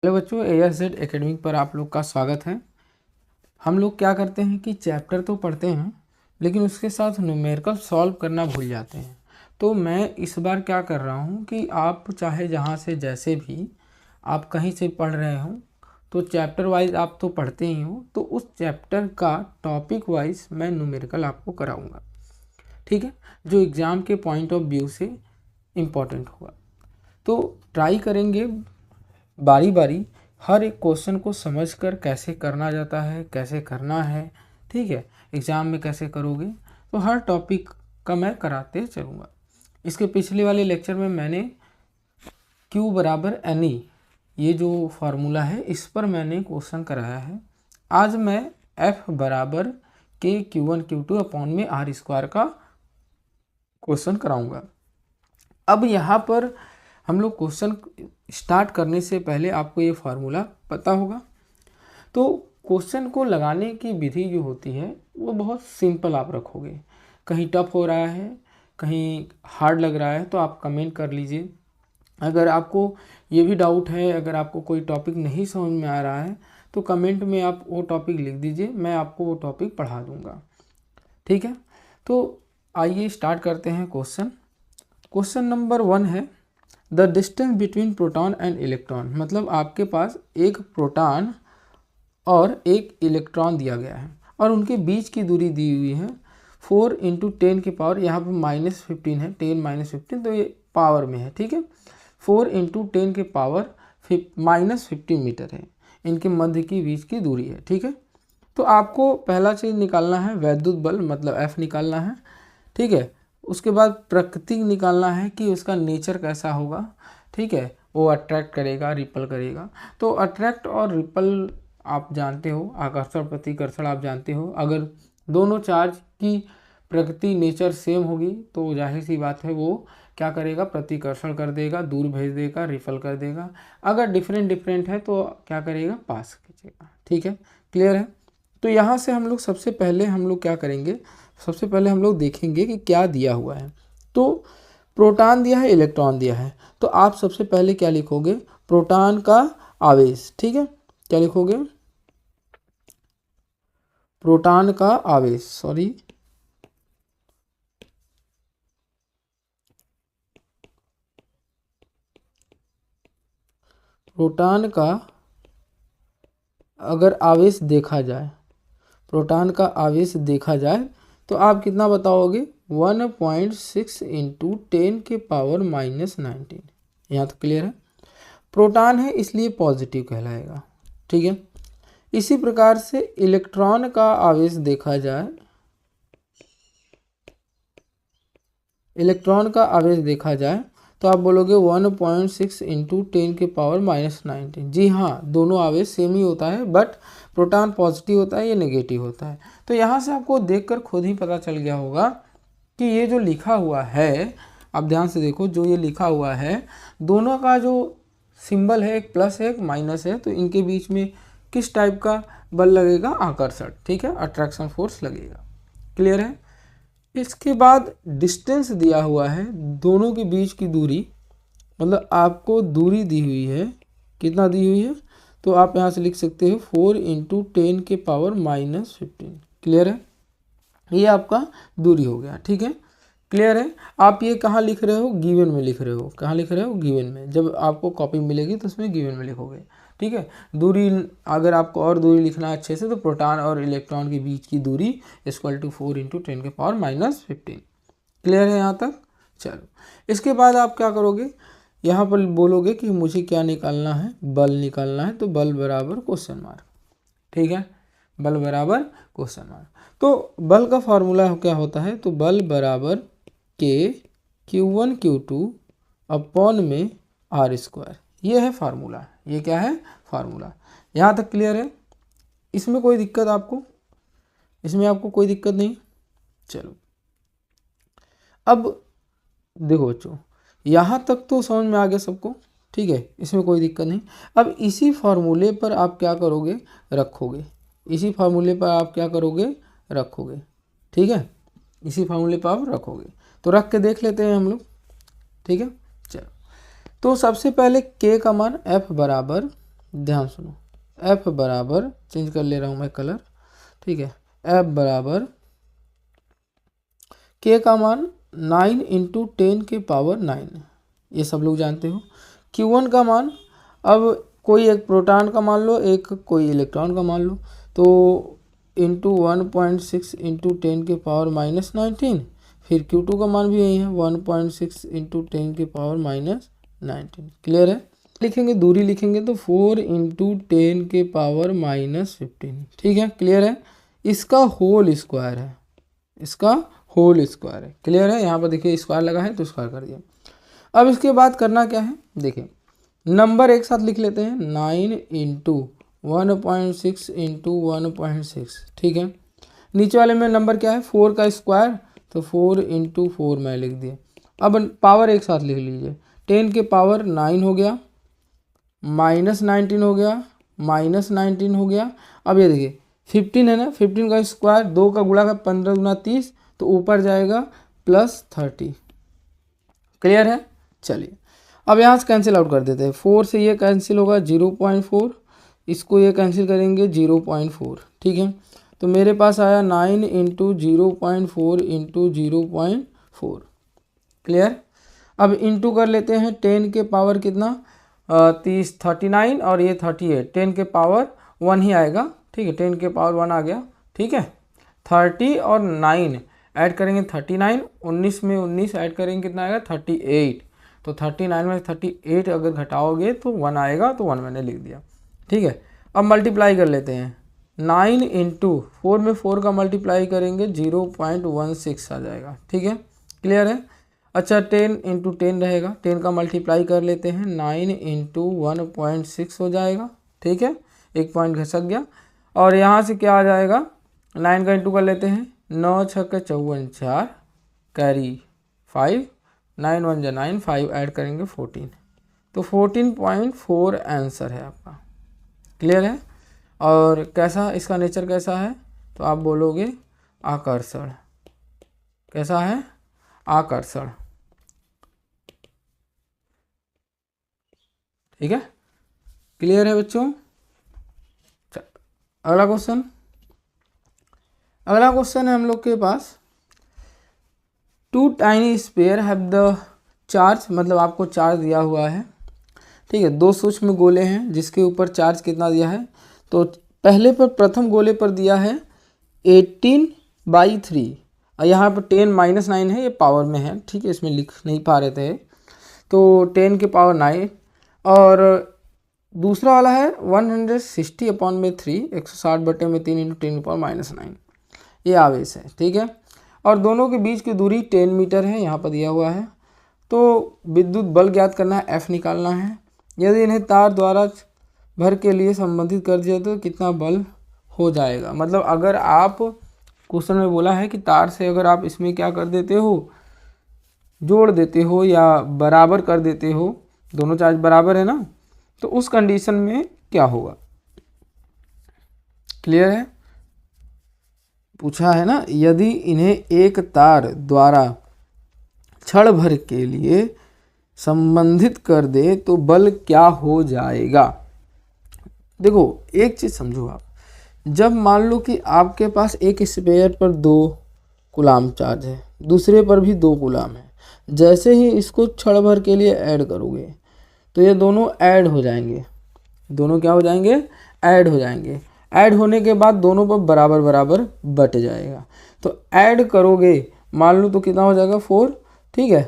Hello बच्चों, ASZ academic पर आप लोग का स्वागत है। हम लोग क्या करते हैं कि चैप्टर तो पढ़ते हैं लेकिन उसके साथ न्यूमेरिकल सॉल्व करना भूल जाते हैं। तो मैं इस बार क्या कर रहा हूँ कि आप चाहे जहाँ से जैसे भी आप कहीं से पढ़ रहे हो तो चैप्टर वाइज आप तो पढ़ते ही हो, तो उस चैप्टर का टॉपिक वाइज मैं न्यूमेरिकल आपको कराऊँगा, ठीक है, जो एग्ज़ाम के पॉइंट ऑफ व्यू से इम्पॉर्टेंट होगा। तो ट्राई करेंगे बारी बारी हर एक क्वेश्चन को समझकर कैसे करना जाता है, कैसे करना है, ठीक है, एग्ज़ाम में कैसे करोगे, तो हर टॉपिक का मैं कराते चलूँगा। इसके पिछले वाले लेक्चर में मैंने Q बराबर NE ये जो फार्मूला है इस पर मैंने क्वेश्चन कराया है। आज मैं F बराबर K Q1 Q2 अपॉन में R स्क्वायर का क्वेश्चन कराऊँगा। अब यहाँ पर हम लोग क्वेश्चन स्टार्ट करने से पहले आपको ये फार्मूला पता होगा। तो क्वेश्चन को लगाने की विधि जो होती है वो बहुत सिंपल आप रखोगे। कहीं टफ हो रहा है, कहीं हार्ड लग रहा है तो आप कमेंट कर लीजिए। अगर आपको ये भी डाउट है, अगर आपको कोई टॉपिक नहीं समझ में आ रहा है तो कमेंट में आप वो टॉपिक लिख दीजिए, मैं आपको वो टॉपिक पढ़ा दूँगा, ठीक है। तो आइए स्टार्ट करते हैं क्वेश्चन। क्वेश्चन नंबर 1 है the distance between proton and electron. मतलब आपके पास एक प्रोटॉन और एक इलेक्ट्रॉन दिया गया है और उनके बीच की दूरी दी हुई है 4 × 10 की पावर, यहाँ पर -15 है, 10 - 15 तो ये पावर में है, ठीक है। 4 × 10 के पावर -50 मीटर है, इनके मध्य की बीच की दूरी है, ठीक है। तो आपको पहला चीज़ निकालना है वैद्युत बल, मतलब F निकालना है, ठीक है। उसके बाद प्रकृति निकालना है कि उसका नेचर कैसा होगा, ठीक है, वो अट्रैक्ट करेगा रिपल करेगा। तो अट्रैक्ट और रिपल आप जानते हो, आकर्षण प्रतिकर्षण आप जानते हो। अगर दोनों चार्ज की प्रकृति नेचर सेम होगी तो जाहिर सी बात है वो क्या करेगा, प्रतिकर्षण कर देगा, दूर भेज देगा, रिपल कर देगा। अगर डिफरेंट है तो क्या करेगा, पास खींचेगा, ठीक है, क्लियर है। तो यहाँ से हम लोग सबसे पहले हम लोग क्या करेंगे, सबसे पहले हम लोग देखेंगे कि क्या दिया हुआ है। तो प्रोटॉन दिया है, इलेक्ट्रॉन दिया है, तो आप सबसे पहले क्या लिखोगे, प्रोटॉन का आवेश, ठीक है, क्या लिखोगे, प्रोटॉन का आवेश, प्रोटॉन का अगर आवेश देखा जाए, प्रोटॉन का आवेश देखा जाए तो आप कितना बताओगे, 1.6 × 10 के पावर -19। यहाँ तो क्लियर है। प्रोटॉन है इसलिए पॉजिटिव कहलाएगा, ठीक है। इसी प्रकार से इलेक्ट्रॉन का आवेश देखा जाए, इलेक्ट्रॉन का आवेश देखा जाए तो आप बोलोगे 1.6 × 10 के पावर -19। जी हाँ, दोनों आवेश सेम ही होता है, बट प्रोटॉन पॉजिटिव होता है, ये नेगेटिव होता है। तो यहाँ से आपको देखकर खुद ही पता चल गया होगा कि ये जो लिखा हुआ है, आप ध्यान से देखो, जो ये लिखा हुआ है दोनों का जो सिंबल है, एक प्लस है एक माइनस है, तो इनके बीच में किस टाइप का बल लगेगा, आकर्षण, ठीक है, अट्रैक्शन फोर्स लगेगा, क्लियर है। इसके बाद डिस्टेंस दिया हुआ है, दोनों के बीच की दूरी, मतलब आपको दूरी दी हुई है, कितना दी हुई है, तो आप यहाँ से लिख सकते हो 4 × 10 के पावर -15, क्लियर है, ये आपका दूरी हो गया, ठीक है, क्लियर है। आप ये कहाँ लिख रहे हो, गिवन में लिख रहे हो, कहाँ लिख रहे हो, गिवन में। जब आपको कॉपी मिलेगी तो उसमें गिवन में लिखोगे, ठीक है। दूरी अगर आपको और दूरी लिखना है अच्छे से तो प्रोटॉन और इलेक्ट्रॉन के बीच की दूरी = 4 × 10 के पावर -15, क्लियर है यहाँ तक। चलो, इसके बाद आप क्या करोगे, यहाँ पर बोलोगे कि मुझे क्या निकालना है, बल निकालना है, तो बल बराबर क्वेश्चन मार्क, ठीक है, बल बराबर क्वेश्चन मार्क। तो बल का फॉर्मूला क्या होता है, तो बल बराबर K Q1 Q2 अपॉन में R², ये है फार्मूला, ये क्या है, फार्मूला। यहाँ तक क्लियर है, इसमें कोई दिक्कत आपको, इसमें आपको कोई दिक्कत नहीं। चलो, अब देखो बच्चों, यहाँ तक तो समझ में आ गया सबको, ठीक है, इसमें कोई दिक्कत नहीं। अब इसी फार्मूले पर आप क्या करोगे, रखोगे, इसी फार्मूले पर आप क्या करोगे, रखोगे, ठीक है, इसी फार्मूले पर आप रखोगे। तो रख के देख लेते हैं हम लोग, ठीक है। चलो, तो सबसे पहले K का मान F बराबर ध्यान सुनो, एफ बराबर, चेंज कर ले रहा हूँ मैं कलर, ठीक है, एफ बराबर के का मान 9 इंटू 10 के पावर 9, ये सब लोग जानते हो। Q1 का मान, अब कोई एक प्रोटॉन का मान लो, एक कोई इलेक्ट्रॉन का मान लो, तो इंटू 1.6 इंटू 10 के पावर -19, फिर Q2 का मान भी यही है 1.6 इंटू 10 के पावर -19। क्लियर है? लिखेंगे दूरी लिखेंगे तो 4 इंटू 10 के पावर -15, ठीक है, क्लियर है। इसका होल स्क्वायर है, इसका होल स्क्वायर है, क्लियर है। यहाँ पर देखिए स्क्वायर लगा है तो स्क्वायर कर दिया। अब इसके बाद करना क्या है, देखिए नंबर एक साथ लिख लेते हैं, 9 इंटू 1.6 इंटू 1.6, ठीक है। नीचे वाले में नंबर क्या है, 4 का स्क्वायर, तो 4 इंटू 4 मैं लिख दिया। अब पावर एक साथ लिख लीजिए, 10 के पावर 9 हो गया, -19 हो गया, -19 हो गया। अब ये देखिए 15 है ना, 15 का स्क्वायर, 2 का गुणा का 15 गुना 30, तो ऊपर जाएगा +30। क्लियर है? चलिए अब यहाँ से कैंसिल आउट कर देते हैं, 4 से ये कैंसिल होगा 0.4, इसको ये कैंसिल करेंगे 0.4, ठीक है। तो मेरे पास आया 9 इंटू 0.4 इंटू 0.4। क्लियर? अब इंटू कर लेते हैं, 10 के पावर कितना, 39 और ये 38, 10 के पावर 1 ही आएगा, ठीक है, 10 के पावर 1 आ गया, ठीक है। 30 और 9 ऐड करेंगे 39, 19 में 19 ऐड करेंगे कितना आएगा 38, तो 39 में 38 अगर घटाओगे तो 1 आएगा, तो 1 मैंने लिख दिया, ठीक है। अब मल्टीप्लाई कर लेते हैं, 9 इंटू 4 में 4 का मल्टीप्लाई करेंगे 0.16 आ जाएगा, ठीक है, क्लियर है। अच्छा 10 इंटू 10 रहेगा, 10 का मल्टीप्लाई कर लेते हैं, 9 इंटू 1.6 हो जाएगा, ठीक है, एक पॉइंट घसक गया। और यहाँ से क्या आ जाएगा, 9 का इंटू कर लेते हैं, 9 छक्के 54 4, कैरी 5, 9 1 जा 9, 5 ऐड करेंगे 14, तो 14.4 आंसर है आपका। क्लियर है? और कैसा इसका नेचर कैसा है, तो आप बोलोगे आकर्षण। कैसा है? आकर्षण, ठीक है, क्लियर है बच्चों। अगला क्वेश्चन, अगला क्वेश्चन है हम लोग के पास, 2 tiny sphere have the charge, मतलब आपको चार्ज दिया हुआ है, ठीक है, 2 सूक्ष्म गोले हैं जिसके ऊपर चार्ज कितना दिया है, तो पहले पर प्रथम गोले पर दिया है 18/3, और यहाँ पर 10 - 9 है, ये पावर में है, ठीक है, इसमें लिख नहीं पा रहे थे, तो 10 के पावर 9, और दूसरा वाला है 160/3, 160/3 इंटू 10 के पावर -9, ये आवेश है, ठीक है। और दोनों के बीच की दूरी 10 मीटर है, यहाँ पर दिया हुआ है। तो विद्युत बल ज्ञात करना है, F निकालना है। यदि इन्हें तार द्वारा भर के लिए संबंधित कर दिया तो कितना बल हो जाएगा, मतलब अगर आप क्वेश्चन में बोला है कि तार से अगर आप इसमें क्या कर देते हो, जोड़ देते हो या बराबर कर देते हो, दोनों चार्ज बराबर है ना, तो उस कंडीशन में क्या होगा। क्लियर है? पूछा है ना, यदि इन्हें एक तार द्वारा क्षण भर के लिए संबंधित कर दे तो बल क्या हो जाएगा। देखो एक चीज़ समझो आप, जब मान लो कि आपके पास एक स्पेयर पर 2 कूलाम चार्ज है, दूसरे पर भी 2 कूलाम है, जैसे ही इसको क्षण भर के लिए ऐड करोगे तो ये दोनों ऐड हो जाएंगे, दोनों क्या हो जाएंगे, ऐड हो जाएंगे। ऐड होने के बाद दोनों पर बराबर बराबर बट जाएगा, तो ऐड करोगे मान लो तो कितना हो जाएगा 4, ठीक है,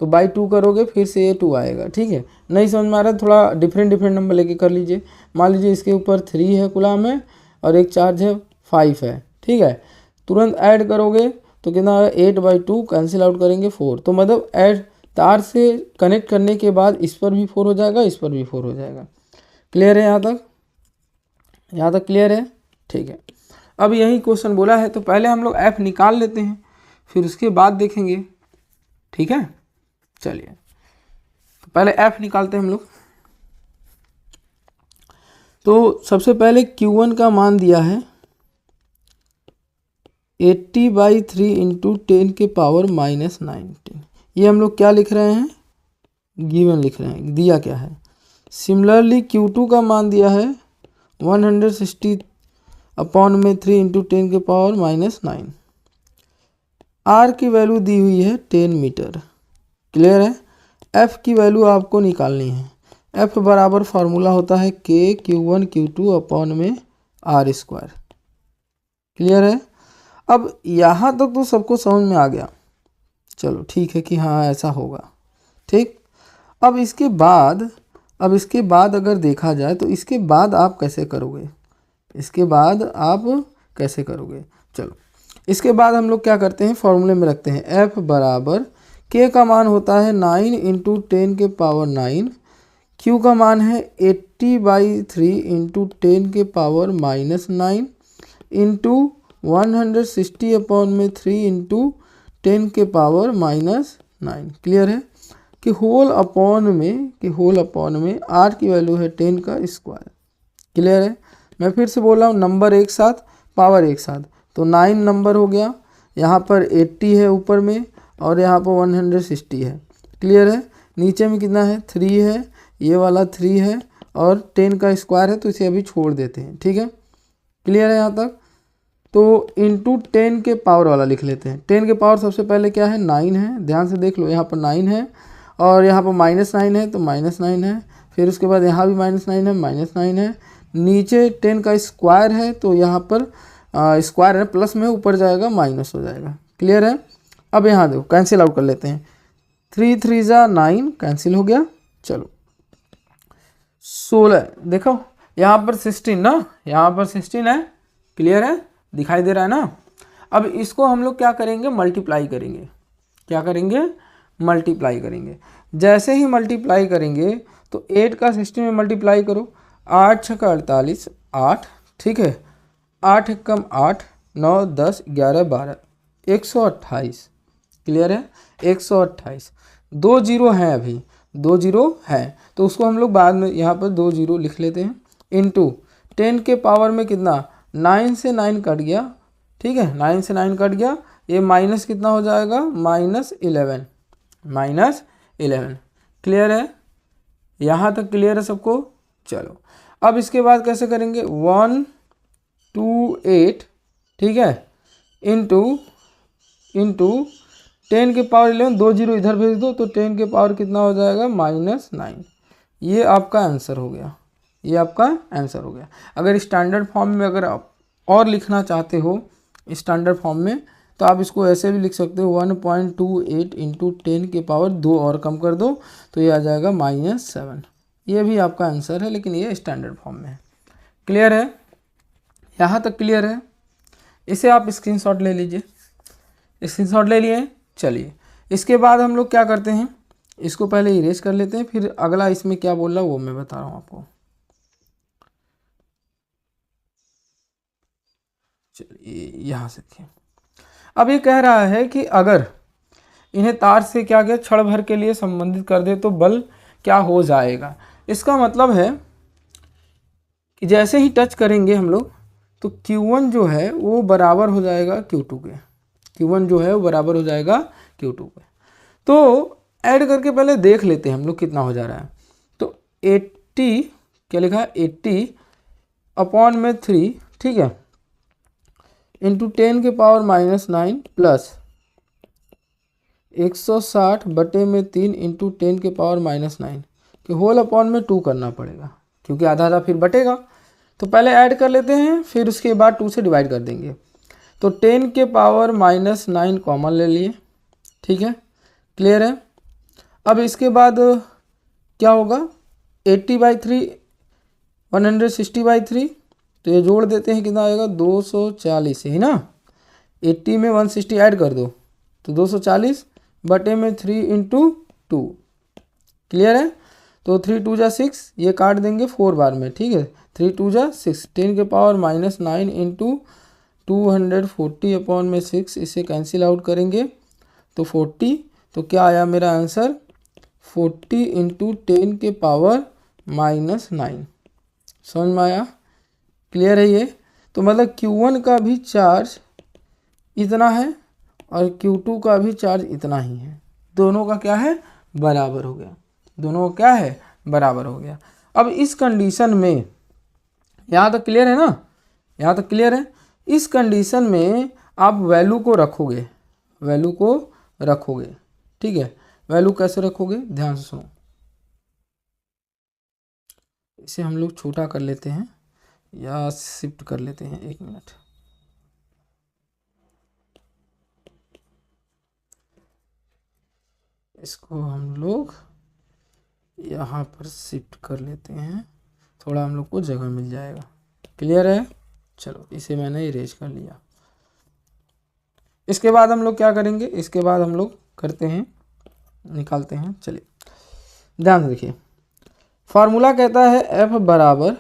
तो बाई 2 करोगे फिर से ये 2 आएगा, ठीक है। नहीं समझ में आ रहा है, थोड़ा डिफरेंट नंबर लेके कर लीजिए। मान लीजिए इसके ऊपर 3 है कूलाम है और एक चार्ज है 5 है, ठीक है, तुरंत ऐड करोगे तो कितना 8/2 कैंसिल आउट करेंगे 4, तो मतलब ऐड तार से कनेक्ट करने के बाद इस पर भी 4 हो जाएगा, इस पर भी 4 हो जाएगा। क्लियर है यहाँ तक? यहाँ तक क्लियर है? ठीक है। अब यही क्वेश्चन बोला है तो पहले हम लोग F निकाल लेते हैं, फिर उसके बाद देखेंगे, ठीक है। चलिए तो पहले F निकालते हैं हम लोग। तो सबसे पहले Q1 का मान दिया है 80/3 इंटू 10 के पावर -19। ये हम लोग क्या लिख रहे हैं, गिवन लिख रहे हैं, दिया क्या है सिमिलरली Q2 का मान दिया है 160 अपॉन में 3 इंटू 10 के पावर -9। R की वैल्यू दी हुई है 10 मीटर। क्लियर है। F की वैल्यू आपको निकालनी है। F बराबर फार्मूला होता है K Q1 Q2 अपॉन में R स्क्वायर। क्लियर है। अब यहाँ तक तो सबको समझ में आ गया। चलो ठीक है कि हाँ ऐसा होगा। ठीक। अब इसके बाद अगर देखा जाए तो इसके बाद आप कैसे करोगे, चलो इसके बाद हम लोग क्या करते हैं, फॉर्मूले में रखते हैं F बराबर K का मान होता है 9 इंटू 10 के पावर 9, Q का मान है 80/3 इंटू 10 के पावर -9 इंटू 160 अपॉन में 3 इंटू 10 के पावर -9। क्लियर है कि होल अपॉन में R की वैल्यू है 10 का स्क्वायर। क्लियर है। मैं फिर से बोल रहा हूँ, नंबर एक साथ पावर एक साथ, तो 9 नंबर हो गया, यहाँ पर 80 है ऊपर में और यहाँ पर 160 है। क्लियर है। नीचे में कितना है 3 है, ये वाला 3 है और 10 का स्क्वायर है तो इसे अभी छोड़ देते हैं। ठीक है। क्लियर है यहाँ तक। तो इंटू 10 के पावर वाला लिख लेते हैं। 10 के पावर सबसे पहले क्या है 9 है, ध्यान से देख लो, यहाँ पर 9 है और यहाँ पर -9 है तो -9 है, फिर उसके बाद यहाँ भी -9 है, -9 है, नीचे 10 का स्क्वायर है तो यहाँ पर स्क्वायर है प्लस में ऊपर जाएगा माइनस हो जाएगा। क्लियर है। अब यहाँ देखो कैंसिल आउट कर लेते हैं, 3 3 जा 9 कैंसिल हो गया। चलो 16 देखो यहाँ पर 16 ना, यहाँ पर 16 है। क्लियर है, दिखाई दे रहा है ना। अब इसको हम लोग क्या करेंगे, मल्टीप्लाई करेंगे। क्या करेंगे, मल्टीप्लाई करेंगे। जैसे ही मल्टीप्लाई करेंगे तो 8 का 16 में मल्टीप्लाई करो, 8 6 का 48 8। ठीक है। 8 कम 8 9 10 11 12 128। क्लियर है, 128। 2 जीरो हैं, अभी 2 जीरो है तो उसको हम लोग बाद में यहाँ पर 2 जीरो लिख लेते हैं। इंटू 10 के पावर में कितना 9 से 9 कट गया। ठीक है, 9 से 9 कट गया, ये माइनस कितना हो जाएगा -11। क्लियर है, यहाँ तक क्लियर है सबको। चलो अब इसके बाद कैसे करेंगे, 128। ठीक है, इंटू 10 के पावर 11, 2 जीरो इधर भेज दो तो 10 के पावर कितना हो जाएगा -9। ये आपका आंसर हो गया, अगर स्टैंडर्ड फॉर्म में अगर आप और लिखना चाहते हो स्टैंडर्ड फॉर्म में तो आप इसको ऐसे भी लिख सकते हो, 1.28 इंटू 10 के पावर 2 और कम कर दो तो ये आ जाएगा -7। ये भी आपका आंसर है, लेकिन ये स्टैंडर्ड फॉर्म में है। क्लियर है, यहाँ तक क्लियर है। इसे आप स्क्रीनशॉट ले लीजिए। स्क्रीनशॉट ले लिए। चलिए इसके बाद हम लोग क्या करते हैं, इसको पहले इरेज कर लेते हैं, फिर अगला इसमें क्या बोल रहा है वो मैं बता रहा हूँ आपको। चलिए यहाँ से देखिए, अब ये कह रहा है कि अगर इन्हें तार से क्या किया क्षण भर के लिए संबंधित कर दे तो बल क्या हो जाएगा। इसका मतलब है कि जैसे ही टच करेंगे हम लोग तो Q1 जो है वो बराबर हो जाएगा Q2 के। तो ऐड करके पहले देख लेते हैं हम लोग कितना हो जा रहा है। तो 80 क्या लिखा है 80 अपॉन में 3। ठीक है, इंटू 10 के पावर -9 प्लस 160 बटे में 3 इंटू 10 के पावर -9 कि होल अपॉन में 2 करना पड़ेगा क्योंकि आधा आधा फिर बटेगा। तो पहले ऐड कर लेते हैं, फिर उसके बाद 2 से डिवाइड कर देंगे। तो 10 के पावर -9 कॉमन ले लिए। ठीक है, क्लियर है। अब इसके बाद क्या होगा, 80/3 160/3 तो ये जोड़ देते हैं, कितना आएगा 240 है ना। 80 में 160 ऐड कर दो तो 240 बटे में 3 इंटू 2। क्लियर है। तो 3 2 जा 6, ये काट देंगे 4 बार में। ठीक है, 3 2 जा 6, 10 के पावर -9 इंटू 240 अपॉन में 6, इसे कैंसिल आउट करेंगे तो 40। तो क्या आया मेरा आंसर 40 इंटू 10 के पावर -9। समझ में आया, क्लियर है ये। तो मतलब Q1 का भी चार्ज इतना है और Q2 का भी चार्ज इतना ही है, दोनों का क्या है बराबर हो गया, अब इस कंडीशन में, यहाँ तक क्लियर है ना, यहाँ तक क्लियर है। इस कंडीशन में आप वैल्यू को रखोगे, वैल्यू को रखोगे, ठीक है। वैल्यू कैसे रखोगे, ध्यान से सुनो। इसे हम लोग छोटा कर लेते हैं या शिफ्ट कर लेते हैं, 1 मिनट। इसको हम लोग यहाँ पर शिफ्ट कर लेते हैं, थोड़ा हम लोग को जगह मिल जाएगा। क्लियर है, चलो इसे मैंने इरेज कर लिया। इसके बाद हम लोग क्या करेंगे, इसके बाद हम लोग करते हैं, निकालते हैं। चलिए ध्यान से देखिए, फार्मूला कहता है एफ बराबर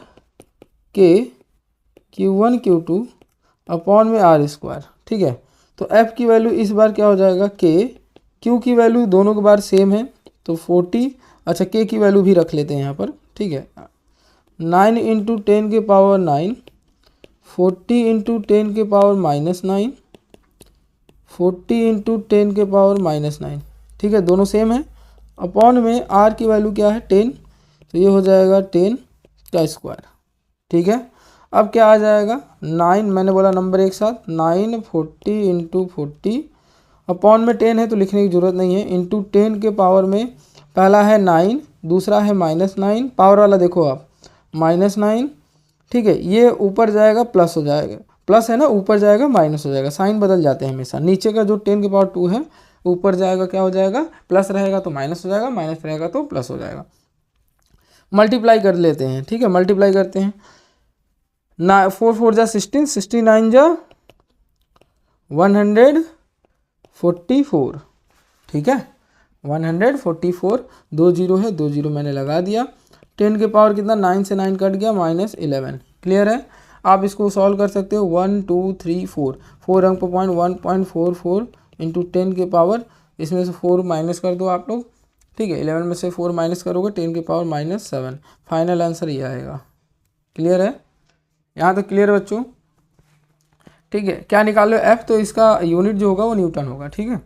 के Q1 Q2 अपॉन में आर स्क्वायर, ठीक है। तो एफ की वैल्यू इस बार क्या हो जाएगा, के। क्यू की वैल्यू दोनों के बार सेम है तो 40, अच्छा के की वैल्यू भी रख लेते हैं यहाँ पर, ठीक है। 9 × 10 के पावर 9, 40 × 10 के पावर -9, 40 × 10 के पावर -9, ठीक है, दोनों सेम है। अपॉन में आर की वैल्यू क्या है, 10, तो ये हो जाएगा 10 का स्क्वायर, ठीक है। अब क्या आ जाएगा, 9, मैंने बोला नंबर एक साथ, 9 40 × 40 अपॉन में 10 है तो लिखने की ज़रूरत नहीं है, इंटू 10 के पावर में पहला है 9, दूसरा है -9, पावर वाला देखो आप -9, ठीक है। ये ऊपर जाएगा प्लस हो जाएगा, प्लस है ना, ऊपर जाएगा माइनस हो जाएगा, साइन बदल जाते हैं हमेशा। नीचे का जो 10 के पावर 2 है, ऊपर जाएगा क्या हो जाएगा, प्लस रहेगा तो माइनस हो जाएगा, माइनस रहेगा तो प्लस हो जाएगा। मल्टीप्लाई कर लेते हैं, ठीक है, मल्टीप्लाई करते हैं। 4 4 जा 16, 69 जा 144, ठीक है, 144, 2 0 है, 2 0 मैंने लगा दिया। 10 के पावर कितना, 9 से 9 कट गया, -11। क्लियर है, आप इसको सॉल्व कर सकते हो। 1 2 3 4 अंक पर पॉइंट, 1.44 इंटू 10 के पावर, इसमें से 4 माइनस कर दो आप लोग, ठीक है। 11 में से 4 माइनस करोगे, 10 के पावर -7, फाइनल आंसर ये आएगा। क्लियर है, यहाँ तक क्लियर बच्चों, ठीक है। क्या निकालो एफ, तो इसका यूनिट जो होगा वो न्यूटन होगा, ठीक है,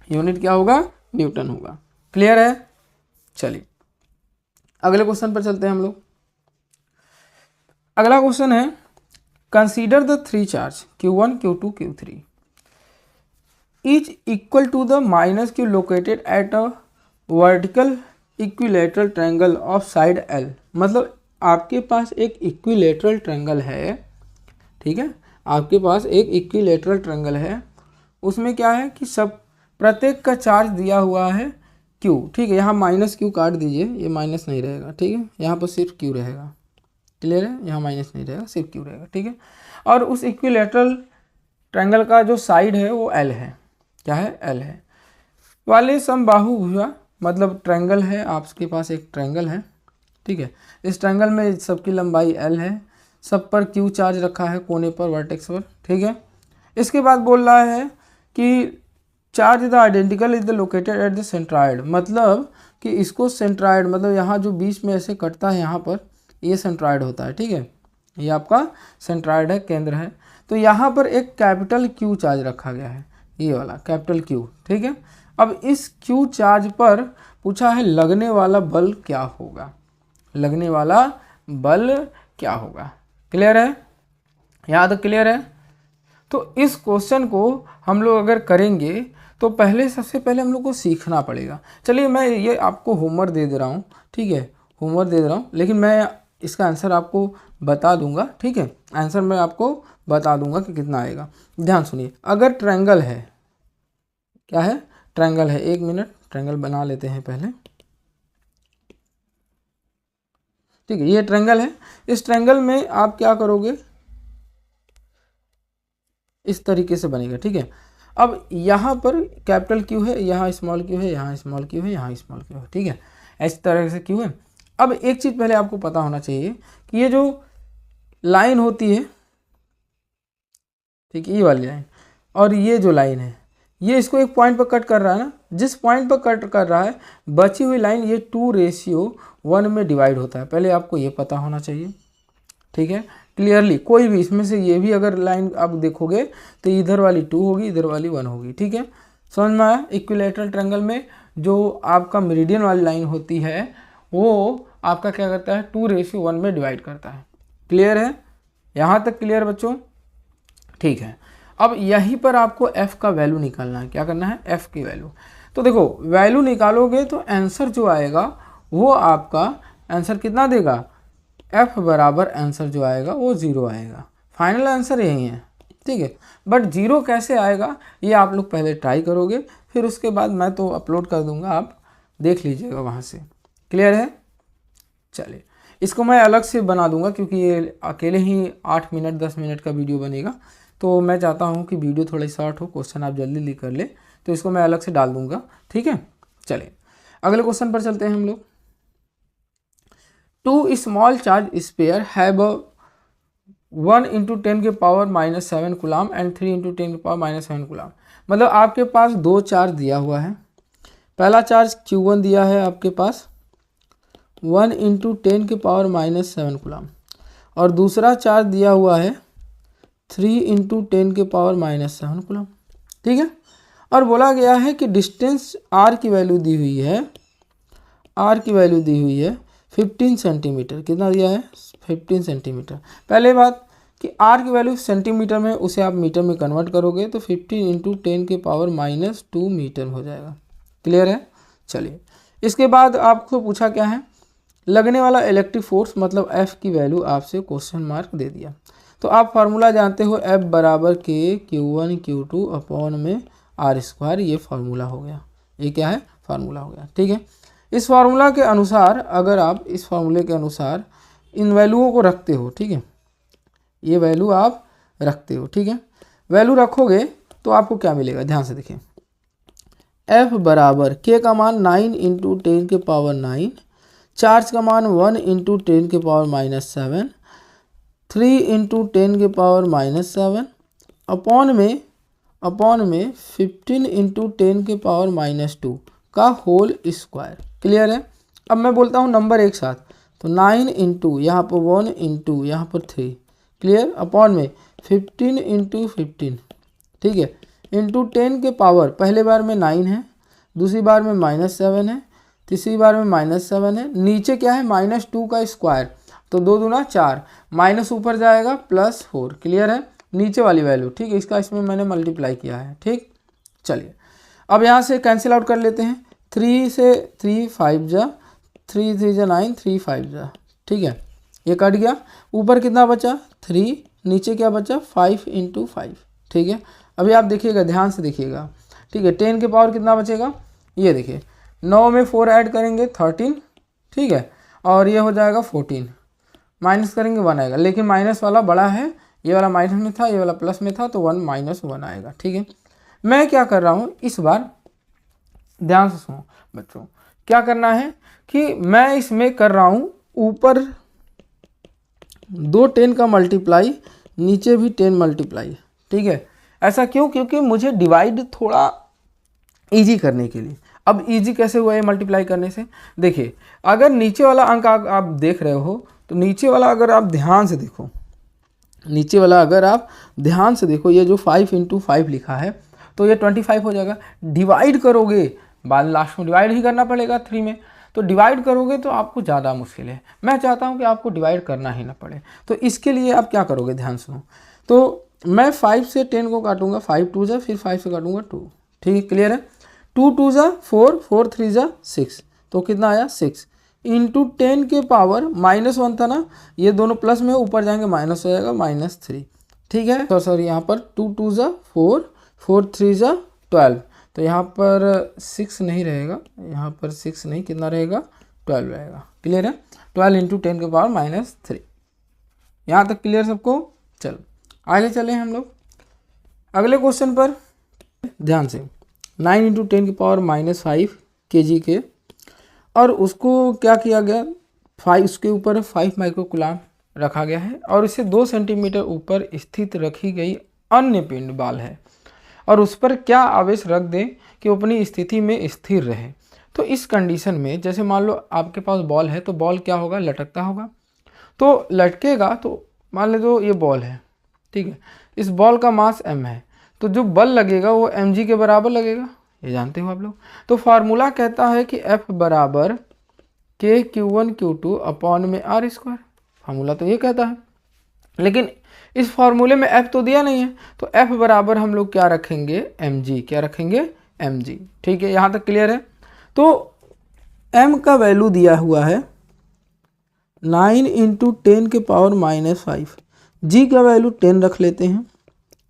यूनिट क्या होगा, न्यूटन होगा। क्लियर है, चलिए अगले क्वेश्चन पर चलते हैं हम लोग। अगला क्वेश्चन है, consider the 3 charge Q1 Q2 Q3 each equal to the -q located at a vertical equilateral triangle of side L। मतलब आपके पास एक इक्विलेटरल ट्रायंगल है, ठीक है, आपके पास एक इक्विलेटरल ट्रायंगल है, उसमें क्या है कि सब प्रत्येक का चार्ज दिया हुआ है Q, ठीक है। यहाँ -q काट दीजिए, ये माइनस नहीं रहेगा, ठीक है, यहाँ पर सिर्फ Q रहेगा। क्लियर है, यहाँ माइनस नहीं रहेगा, सिर्फ Q रहेगा, ठीक है। और उस इक्विलेटरल ट्रायंगल का जो साइड है वो L है, क्या है, L है। वाले समबाहु भुजा, मतलब ट्रायंगल है, आपके पास एक ट्रायंगल है, ठीक है। इस ट्रायंगल में सबकी लंबाई L है, सब पर Q चार्ज रखा है कोने पर, वर्टेक्स पर, ठीक है। इसके बाद बोल रहा है कि charge the identical is the located at the centroid, मतलब कि इसको सेंट्राइड, मतलब यहाँ जो बीच में ऐसे कटता है यहाँ पर, ये सेंट्राइड होता है, ठीक है, ये आपका सेंट्राइड है, केंद्र है। तो यहाँ पर एक कैपिटल Q चार्ज रखा गया है, ये वाला कैपिटल Q, ठीक है। अब इस Q चार्ज पर पूछा है लगने वाला बल क्या होगा, लगने वाला बल क्या होगा। क्लियर है, यहाँ तक क्लियर है। तो इस क्वेश्चन को हम लोग अगर करेंगे तो पहले, सबसे पहले हम लोग को सीखना पड़ेगा। चलिए मैं ये आपको होमवर्क दे दे रहा हूँ, ठीक है, होमवर्क दे दे रहा हूँ, लेकिन मैं इसका आंसर आपको बता दूंगा, ठीक है, आंसर मैं आपको बता दूंगा कि कितना आएगा। ध्यान सुनिए, अगर ट्रायंगल है, क्या है, ट्रायंगल है, 1 मिनट, ट्रायंगल बना लेते हैं पहले, ठीक है, ये ट्रायंगल है। इस ट्रायंगल में आप क्या करोगे, इस तरीके से बनेगा, ठीक है। अब यहाँ पर कैपिटल Q है, यहाँ स्मॉल q है, यहाँ स्मॉल q है, यहाँ स्मॉल q है, ठीक है, इस तरह से Q है। अब एक चीज़ पहले आपको पता होना चाहिए कि ये जो लाइन होती है, ठीक है, ये वाली लाइन, और ये जो लाइन है, ये इसको एक पॉइंट पर कट कर रहा है ना, जिस पॉइंट पर कट कर रहा है, बची हुई लाइन ये 2:1 में डिवाइड होता है, पहले आपको ये पता होना चाहिए, ठीक है, क्लियरली। कोई भी इसमें से ये भी अगर लाइन आप देखोगे तो इधर वाली 2 होगी, इधर वाली 1 होगी, ठीक है, समझ में आया। इक्विलेटरल ट्रायंगल में जो आपका मेरिडियन वाली लाइन होती है वो आपका क्या करता है 2:1 में डिवाइड करता है। क्लियर है, यहाँ तक क्लियर बच्चों? ठीक है, अब यहीं पर आपको f का वैल्यू निकालना है। क्या करना है? f की वैल्यू। तो देखो वैल्यू निकालोगे तो आंसर जो आएगा वो आपका आंसर कितना देगा? f बराबर आंसर जो आएगा वो 0 आएगा। फाइनल आंसर यही है, ठीक है। बट 0 कैसे आएगा ये आप लोग पहले ट्राई करोगे, फिर उसके बाद मैं तो अपलोड कर दूंगा, आप देख लीजिएगा वहाँ से। क्लियर है? चलिए, इसको मैं अलग से बना दूंगा क्योंकि ये अकेले ही 8 मिनट 10 मिनट का वीडियो बनेगा, तो मैं चाहता हूँ कि वीडियो थोड़ी शॉर्ट हो, क्वेश्चन आप जल्दी लिख कर ले, तो इसको मैं अलग से डाल दूंगा, ठीक है। चलिए अगले क्वेश्चन पर चलते हैं हम लोग। 2 small charge sphere have 1 × 10⁻⁻7 coulomb and 3 × 10⁻⁻7 coulomb. मतलब आपके पास 2 चार्ज दिया हुआ है। पहला चार्ज Q1 दिया है आपके पास 1 × 10⁻⁻7 कूलम, और दूसरा चार्ज दिया हुआ है 3 × 10⁻⁻7 कूलम, ठीक है। और बोला गया है कि डिस्टेंस r की वैल्यू दी हुई है, r की वैल्यू दी हुई है 15 सेंटीमीटर। कितना दिया है? 15 सेंटीमीटर। पहले बात कि r की वैल्यू सेंटीमीटर में, उसे आप मीटर में कन्वर्ट करोगे तो 15 × 10⁻⁻2 मीटर हो जाएगा। क्लियर है? चलिए, इसके बाद आपको पूछा क्या है? लगने वाला इलेक्ट्रिक फोर्स मतलब F की वैल्यू आपसे क्वेश्चन मार्क दे दिया। तो आप फार्मूला जानते हो, F बराबर के Q1 Q2 अपॉन में R²। ये फार्मूला हो गया, ये क्या है? फार्मूला हो गया, ठीक है। इस फार्मूला के अनुसार, अगर आप इस फार्मूले के अनुसार इन वैल्यूओं को रखते हो, ठीक है, ये वैल्यू आप रखते हो, ठीक है। वैल्यू रखोगे तो आपको क्या मिलेगा? ध्यान से देखिए, F बराबर K का मान 9 × 10⁻9, चार्ज का मान 1 × 10⁻⁻7, 3 × 10⁻⁻7 अपॉन में 15 × 10⁻⁻2 का होल स्क्वायर। क्लियर है? अब मैं बोलता हूँ नंबर एक साथ, तो 9 × यहाँ पर 1 × यहाँ पर 3, क्लियर, अपॉन में 15 × 15, ठीक है, इंटू 10 के पावर, पहले बार में 9 है, दूसरी बार में -7 है, तीसरी बार में -7 है, नीचे क्या है? -2 का स्क्वायर, तो 2 दूना 4, माइनस ऊपर जाएगा +4। क्लियर है? नीचे वाली वैल्यू, ठीक है, इसका इसमें मैंने मल्टीप्लाई किया है, ठीक। चलिए अब यहाँ से कैंसिल आउट कर लेते हैं। 3 से 3 5 जा, 3 3 जा 9, 3 5 जा, ठीक है, ये कट गया। ऊपर कितना बचा? 3, नीचे क्या बचा? 5 × 5, ठीक है। अभी आप देखिएगा, ध्यान से देखिएगा, ठीक है। 10 के पावर कितना बचेगा? ये देखिए, 9 में 4 ऐड करेंगे 13, ठीक है, और ये हो जाएगा 14, माइनस करेंगे 1 आएगा, लेकिन माइनस वाला बड़ा है, ये वाला माइनस में था, ये वाला प्लस में था, तो 1 - 1 आएगा, ठीक है। मैं क्या कर रहा हूँ इस बार, ध्यान से सुनो बच्चों, क्या करना है कि मैं इसमें कर रहा हूँ ऊपर 2 10 का मल्टीप्लाई, नीचे भी 10 मल्टीप्लाई, ठीक है। ऐसा क्यों? क्योंकि मुझे डिवाइड थोड़ा इजी करने के लिए। अब इजी कैसे हुआ ये मल्टीप्लाई करने से? देखिए, अगर नीचे वाला अंक आप देख रहे हो, तो नीचे वाला अगर आप ध्यान से देखो, नीचे वाला अगर आप ध्यान से देखो, ये जो 5 × 5 लिखा है, तो ये 25 हो जाएगा। डिवाइड करोगे, बाद लास्ट में डिवाइड ही करना पड़ेगा 3 में, तो डिवाइड करोगे तो आपको ज़्यादा मुश्किल है। मैं चाहता हूँ कि आपको डिवाइड करना ही ना पड़े, तो इसके लिए आप क्या करोगे? ध्यान सुनो, तो मैं 5 से 10 को काटूंगा, 5 2 जा, फिर 5 से काटूंगा 2, ठीक है, क्लियर है। 2 2 जा 4, 4 3 जा 6, तो कितना आया? 6 इंटू 10 के पावर -1 था ना, ये दोनों प्लस में ऊपर जाएंगे माइनस हो जाएगा -3, ठीक है। तो सॉरी, यहाँ पर 2 2 जा 4, 4 3 जा 12, तो यहाँ पर 6 नहीं रहेगा, यहाँ पर 6 नहीं, कितना रहेगा? 12 रहेगा। क्लियर है? 12 × 10 के पावर -3। यहाँ तक क्लियर सबको? चलो आगे चले हम लोग अगले क्वेश्चन पर। ध्यान से, 9 × 10 के पावर -5 kg के, और उसको क्या किया गया? 5, उसके ऊपर 5 माइक्रोकूलम रखा गया है, और इसे 2 सेंटीमीटर ऊपर स्थित रखी गई अन्य पिंड बाल है, और उस पर क्या आवेश रख दें कि अपनी स्थिति में स्थिर रहे। तो इस कंडीशन में, जैसे मान लो आपके पास बॉल है, तो बॉल क्या होगा? लटकता होगा, तो लटकेगा, तो मान लो तो ये बॉल है, ठीक है, इस बॉल का मास m है, तो जो बल लगेगा वो mg के बराबर लगेगा, ये जानते हो आप लोग। तो फार्मूला कहता है कि F बराबर KQ1 Q2 अपॉन में R स्क्वायर, फार्मूला तो ये कहता है, लेकिन इस फार्मूले में F तो दिया नहीं है, तो F बराबर हम लोग क्या रखेंगे, mg, क्या रखेंगे, mg। ठीक है, यहाँ तक क्लियर है। तो m का वैल्यू दिया हुआ है 9 इंटू 10 के पावर -5, g का वैल्यू 10 रख लेते हैं,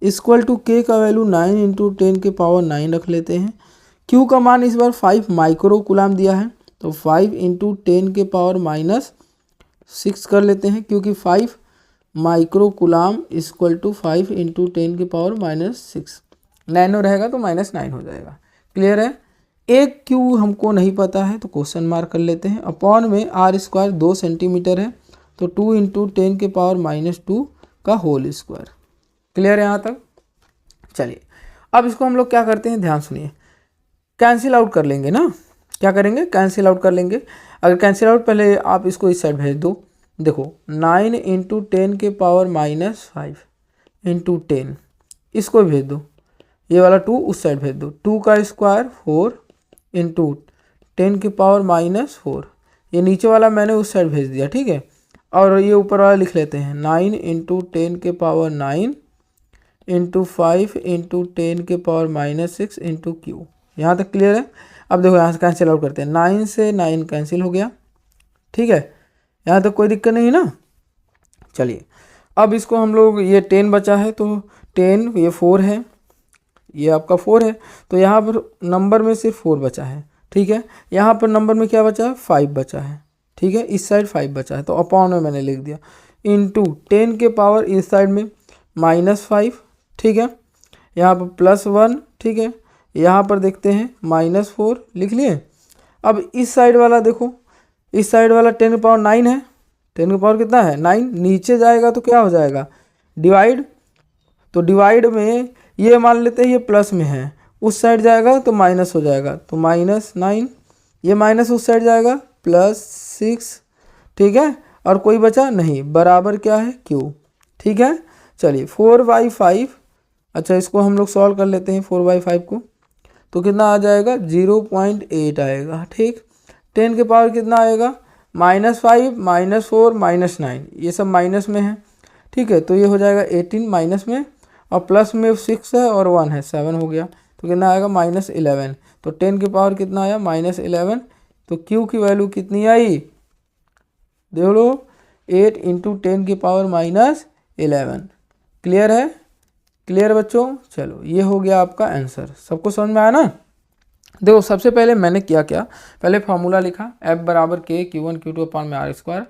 इक्वल टू k का वैल्यू 9 इंटू 10 के पावर 9 रख लेते हैं, q का मान इस बार 5 माइक्रो कूलाम दिया है, तो 5 इंटू 10 के पावर -6 कर लेते हैं, क्योंकि 5 micro coulomb equal to 5 into 10 के पावर -6, नैनो रहेगा तो -9 हो जाएगा। क्लियर है। एक क्यू हमको नहीं पता है तो क्वेश्चन मार्क कर लेते हैं, अपॉन में R स्क्वायर 2 सेंटीमीटर है, तो 2 इंटू 10 के पावर -2 का होल स्क्वायर। क्लियर है यहाँ तक। चलिए अब इसको हम लोग क्या करते हैं, ध्यान सुनिए, कैंसिल आउट कर लेंगे ना, क्या करेंगे, कैंसिल आउट कर लेंगे। अगर कैंसिल आउट, पहले आप इसको इस साइड भेज दो, देखो 9 इंटू 10 के पावर -5 इंटू 10, इसको भेज दो, ये वाला 2 उस साइड भेज दो, 2 का स्क्वायर 4 इंटू 10 के पावर -4, ये नीचे वाला मैंने उस साइड भेज दिया, ठीक है। और ये ऊपर वाला लिख लेते हैं 9 इंटू 10 के पावर 9 इंटू 5 इंटू 10 के पावर -6 इंटू क्यू। यहाँ तक क्लियर है। अब देखो यहाँ से कैंसिल आउट करते हैं, 9 से 9 कैंसिल हो गया, ठीक है, यहाँ तक कोई दिक्कत नहीं ना। चलिए अब इसको हम लोग, ये 10 बचा है तो 10, ये 4 है, ये आपका 4 है, तो यहाँ पर नंबर में सिर्फ 4 बचा है, ठीक है। यहाँ पर नंबर में क्या बचा है, 5 बचा है, ठीक है, इस साइड 5 बचा है, तो अपॉन में मैंने लिख दिया, इंटू 10 के पावर इस साइड में -5, ठीक है, यहाँ पर +1, ठीक है, यहाँ पर देखते हैं -4 लिख लिए। अब इस साइड वाला देखो, इस साइड वाला 10 के पावर 9 है, 10 के पावर कितना है, 9, नीचे जाएगा तो क्या हो जाएगा, डिवाइड, तो डिवाइड में ये मान लेते हैं ये प्लस में है, उस साइड जाएगा तो माइनस हो जाएगा, तो -9, ये माइनस उस साइड जाएगा +6, ठीक है, और कोई बचा नहीं, बराबर क्या है, क्यू। ठीक है, चलिए 4/5, अच्छा इसको हम लोग सॉल्व कर लेते हैं 4/5 को, तो कितना आ जाएगा, 0.8 आएगा, ठीक। 10 के पावर कितना आएगा, -5 -4 -9, ये सब माइनस में है, ठीक है, तो ये हो जाएगा 18 माइनस में, और प्लस में 6 है और 1 है, 7 हो गया, तो कितना आएगा, -11। तो 10 के पावर कितना आया, -11, तो Q की वैल्यू कितनी आई, देख लो, 8 इंटू 10 की पावर -11। क्लियर है, क्लियर बच्चों। चलो ये हो गया आपका आंसर, सबको समझ में आया ना। देखो सबसे पहले मैंने किया क्या, पहले फार्मूला लिखा, F बराबर K Q1 Q2 अपॉन में R स्क्वायर।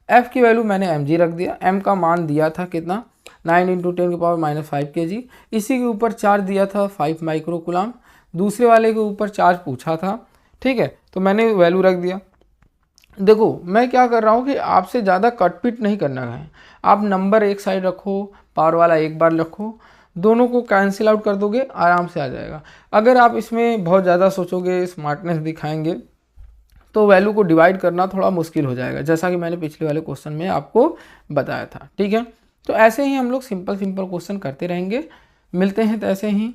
F की वैल्यू मैंने mg रख दिया, m का मान दिया था कितना, 9 इंटू 10 की पावर -5 kg, इसी के ऊपर चार्ज दिया था 5 माइक्रो कूलाम, दूसरे वाले के ऊपर चार्ज पूछा था, ठीक है, तो मैंने वैल्यू रख दिया। देखो मैं क्या कर रहा हूँ कि आपसे ज़्यादा कटपिट नहीं करना है, आप नंबर एक साइड रखो, पावर वाला एक बार रखो, दोनों को कैंसिल आउट कर दोगे, आराम से आ जाएगा। अगर आप इसमें बहुत ज़्यादा सोचोगे, स्मार्टनेस दिखाएंगे, तो वैल्यू को डिवाइड करना थोड़ा मुश्किल हो जाएगा, जैसा कि मैंने पिछले वाले क्वेश्चन में आपको बताया था, ठीक है। तो ऐसे ही हम लोग सिंपल क्वेश्चन करते रहेंगे, मिलते हैं तो ऐसे ही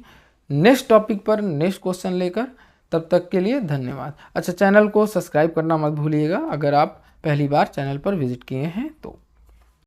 नेक्स्ट टॉपिक पर नेक्स्ट क्वेश्चन लेकर, तब तक के लिए धन्यवाद। अच्छा चैनल को सब्सक्राइब करना मत भूलिएगा अगर आप पहली बार चैनल पर विजिट किए हैं तो।